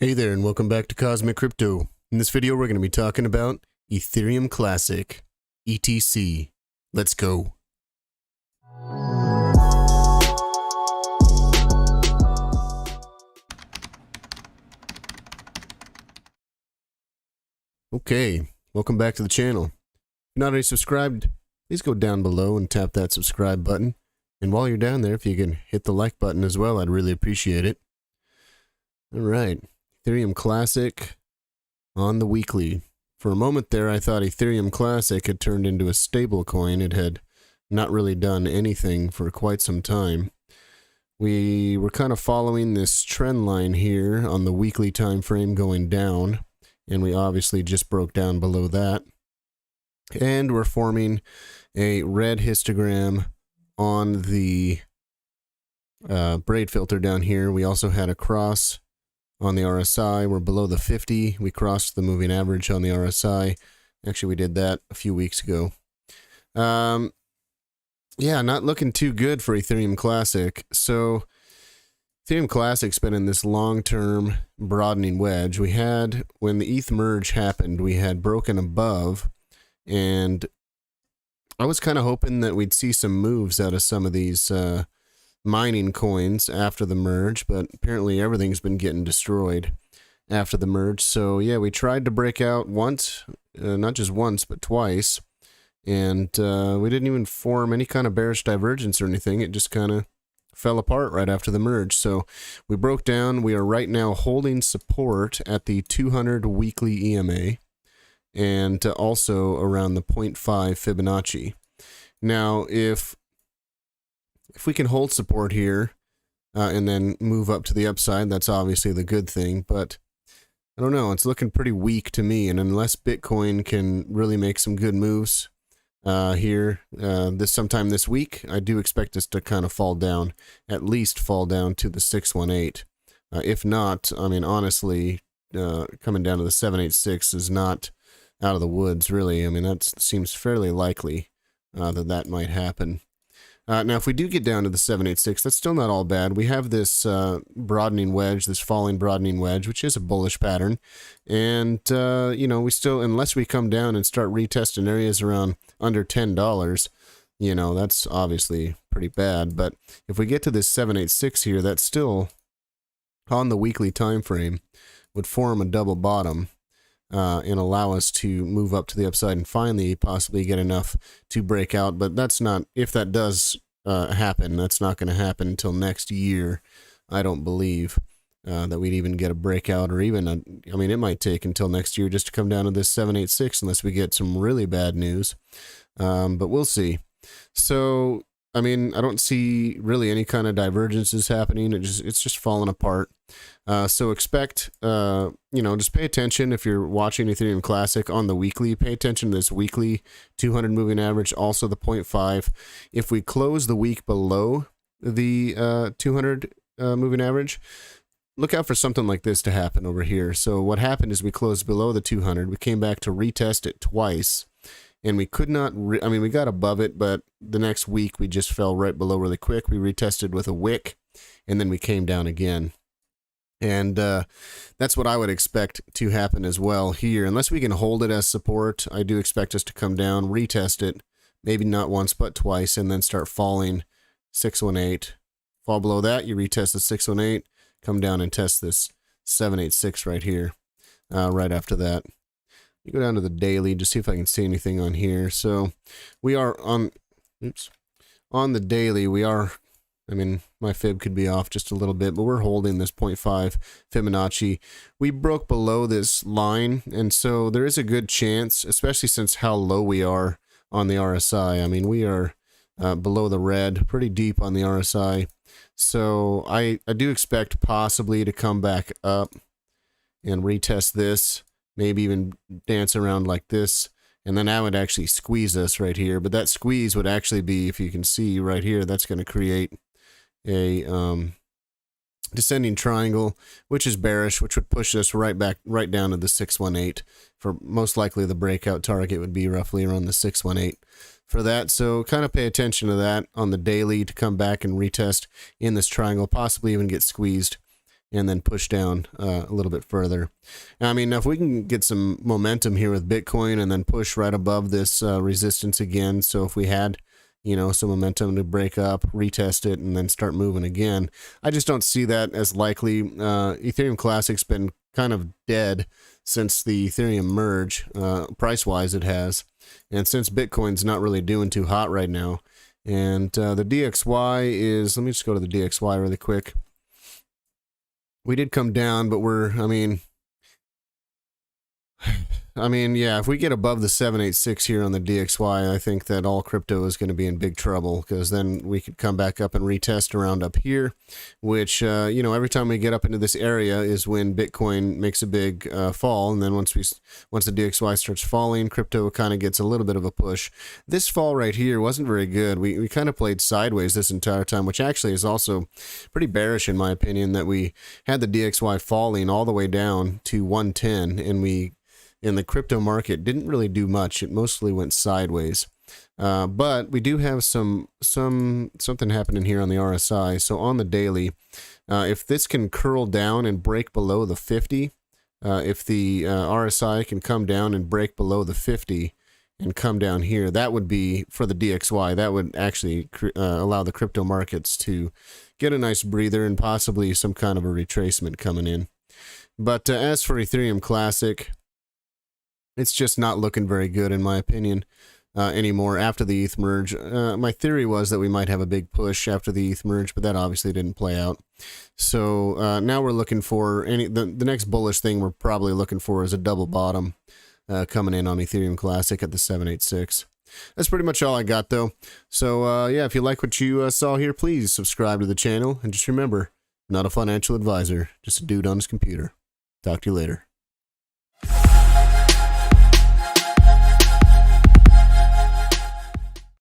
Hey there, and welcome back to Cosmic Crypto. In this video, we're going to be talking about Ethereum Classic ETC. Let's go. Okay, welcome back to the channel. If you're not already subscribed, please go down below and tap that subscribe button. And while you're down there, if you can hit the like button as well, I'd really appreciate it. All right. Ethereum Classic on the weekly. For a moment there, I thought Ethereum Classic had turned into a stable coin. It had not really done anything for quite some time. We were kind of following this trend line here on the weekly time frame going down, and we obviously just broke down below that. And we're forming a red histogram on the braid filter down here. We also had a cross on the RSI. We're below the 50. We crossed the moving average on the RSI. Actually, we did that a few weeks ago. Yeah, not looking too good for Ethereum Classic. So Ethereum Classic's been in this long-term broadening wedge. We had, when the ETH merge happened, we had broken above, and I was kind of hoping that we'd see some moves out of some of these mining coins after the merge, but apparently everything's been getting destroyed after the merge. So yeah, we tried to break out once, not just once, but twice, and we didn't even form any kind of bearish divergence or anything. It just kind of fell apart right after the merge. So we broke down. We are right now holding support at the 200 weekly EMA and also around the 0.5 Fibonacci. Now, if we can hold support here and then move up to the upside, that's obviously the good thing. But I don't know, it's looking pretty weak to me. And unless Bitcoin can really make some good moves here sometime this week, I do expect us to kind of fall down, at least fall down to the 618. If not, I mean, honestly, coming down to the 786 is not out of the woods, really. I mean, that seems fairly likely that might happen. Now, if we do get down to the 786, that's still not all bad. We have this broadening wedge, this falling broadening wedge, which is a bullish pattern. And, you know, we still, unless we come down and start retesting areas around under $10, you know, that's obviously pretty bad. But if we get to this 786 here, that's still on the weekly time frame, would form a double bottom. And allow us to move up to the upside and finally possibly get enough to break out. But that's not, if that does happen, that's not going to happen until next year. I don't believe that we'd even get a breakout, or even, I mean, it might take until next year just to come down to this 786 unless we get some really bad news. But we'll see. So, I mean, I don't see really any kind of divergences happening. It's just falling apart. So expect, you know, just pay attention if you're watching Ethereum Classic on the weekly. Pay attention to this weekly 200 moving average, also the 0.5. If we close the week below the 200 moving average, look out for something like this to happen over here. So what happened is we closed below the 200. We came back to retest it twice. And we could not, I mean, we got above it, but the next week we just fell right below really quick. We retested with a wick, and then we came down again. And that's what I would expect to happen as well here. Unless we can hold it as support, I do expect us to come down, retest it, maybe not once, but twice, and then start falling 618. Fall below that, you retest the 618, come down and test this 786 right here, right after that. You go down to the daily, just see if I can see anything on here. So we are on the daily, we are, I mean, my fib could be off just a little bit, but we're holding this 0.5 Fibonacci. We broke below this line, and so there is a good chance, especially since how low we are on the RSI. I mean, we are below the red, pretty deep on the RSI. So I do expect possibly to come back up and retest this. Maybe even dance around like this, and then that would actually squeeze us right here. But that squeeze would actually be, if you can see right here, that's going to create a descending triangle, which is bearish, which would push us right down to the 618. For most likely the breakout target would be roughly around the 618 for that. So kind of pay attention to that on the daily to come back and retest in this triangle, possibly even get squeezed and then push down a little bit further. I mean, if we can get some momentum here with Bitcoin and then push right above this resistance again, so if we had, you know, some momentum to break up, retest it, and then start moving again, I just don't see that as likely. Ethereum Classic's been kind of dead since the Ethereum merge, price-wise it has, and since Bitcoin's not really doing too hot right now. And the DXY is, let me just go to the DXY really quick. We did come down, but I mean, yeah, if we get above the 786 here on the DXY, I think that all crypto is going to be in big trouble, because then we could come back up and retest around up here, which, you know, every time we get up into this area is when Bitcoin makes a big fall, and then once the DXY starts falling, crypto kind of gets a little bit of a push. This fall right here wasn't very good. We kind of played sideways this entire time, which actually is also pretty bearish in my opinion, that we had the DXY falling all the way down to 110, and the crypto market didn't really do much. It mostly went sideways. But we do have something happening here on the RSI. So on the daily, if this can curl down and break below the 50, if the RSI can come down and break below the 50 and come down here, that would be, for the DXY, that would actually allow the crypto markets to get a nice breather and possibly some kind of a retracement coming in. But as for Ethereum Classic, it's just not looking very good, in my opinion, anymore after the ETH merge. My theory was that we might have a big push after the ETH merge, but that obviously didn't play out. So now we're looking for the next bullish thing we're probably looking for is a double bottom coming in on Ethereum Classic at the 786. That's pretty much all I got, though. So yeah, if you like what you saw here, please subscribe to the channel, and just remember, not a financial advisor, just a dude on his computer. Talk to you later.